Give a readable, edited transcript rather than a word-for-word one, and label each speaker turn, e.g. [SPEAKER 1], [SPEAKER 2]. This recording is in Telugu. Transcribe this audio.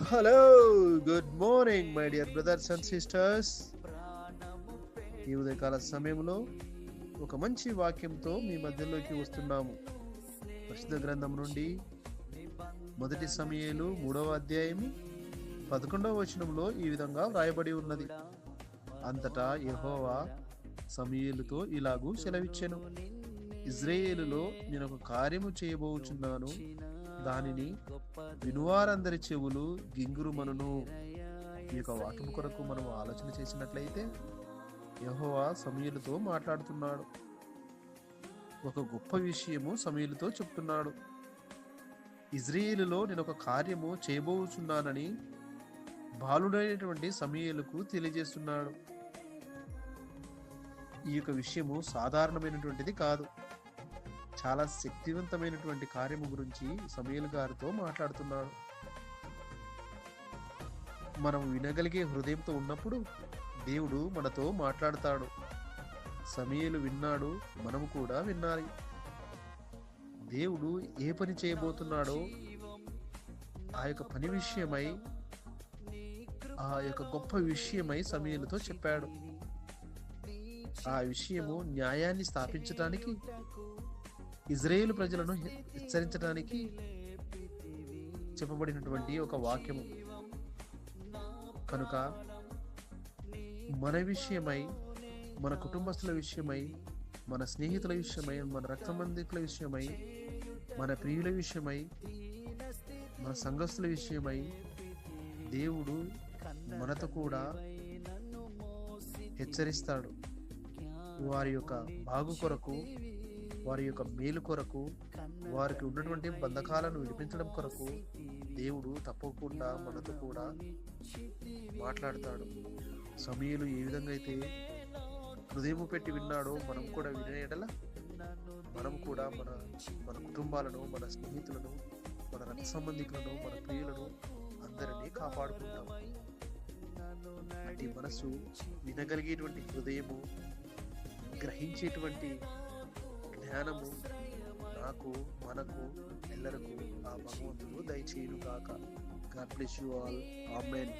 [SPEAKER 1] Hello, good morning my dear brothers and sisters. ఈ ఉదయకాల సమయంలో ఒక మంచి వాక్యంతో మీ మధ్యలోకి వస్తున్నాము. పరిశుద్ధ గ్రంథం నుండి మొదటి సమూయేలు 3వ అధ్యాయము 11వ వచనంలో ఈ విధంగా వ్రాయబడి ఉన్నది. అంతటా యెహోవా సమూయేలుతో ఇలాగూ సెలవిచ్చెను, ఇజ్రాయేలులో నేను ఒక కార్యము చేయబోచున్నాను, దానిని వినువారందరి చెవులు గింగురుమనును. ఈ యొక్క వాక్యం కొరకు మనం ఆలోచన చేసినట్లయితే యెహోవా సమూయేలుతో మాట్లాడుతున్నాడు. ఒక గొప్ప విషయము సమూయేలుతో చెప్తున్నాడు. ఇజ్రాయేలులో నేను ఒక కార్యము చేయబోచున్నానని బాలుడైనటువంటి సమూయేలుకు తెలియజేస్తున్నాడు. ఈ యొక్క విషయము సాధారణమైనటువంటిది కాదు. చాలా శక్తివంతమైనటువంటి కార్యము గురించి సమూయేలు గారితో మాట్లాడుతున్నాడు. మనం వినగలిగే హృదయంతో ఉన్నప్పుడు దేవుడు మనతో మాట్లాడతాడు. సమూయేలు విన్నాడు, మనము కూడా వినాలి. దేవుడు ఏ పని చేయబోతున్నాడో ఆ యొక్క పని విషయమై, ఆ యొక్క గొప్ప విషయమై సమూయేలుతో చెప్పాడు. ఆ విషయము న్యాయాన్ని స్థాపించడానికి, ఇజ్రాయేలు ప్రజలను హెచ్చరించడానికి చెప్పబడినటువంటి ఒక వాక్యము. కనుక మన విషయమై, మన కుటుంబస్తుల విషయమై, మన స్నేహితుల విషయమై, మన రక్తబంధికుల విషయమై, మన ప్రియుల విషయమై, మన సంఘస్థుల విషయమై దేవుడు మనతో కూడా హెచ్చరిస్తాడు. వారి యొక్క బాగు కొరకు, వారి యొక్క మేలు కొరకు, వారికి ఉన్నటువంటి బంధకాలను విడిపించడం కొరకు దేవుడు తప్పకుండా మనతో కూడా మాట్లాడతాడు. సమూయేలు ఏ విధంగా అయితే హృదయము పెట్టి విన్నాడో మనం కూడా వినే యెడల మనం కూడా మన మన కుటుంబాలను, మన స్నేహితులను, మన రక్త సంబంధికులను, మన ప్రియులను అందరినీ కాపాడుకుంటాం. అట్టి మనసు, వినగలిగేటువంటి హృదయము, గ్రహించేటువంటి జ్ఞానము నాకు, మనకు, ఎల్లరకు ఆ భగవంతుడు దయచేయును గాక. God bless you all. Amen.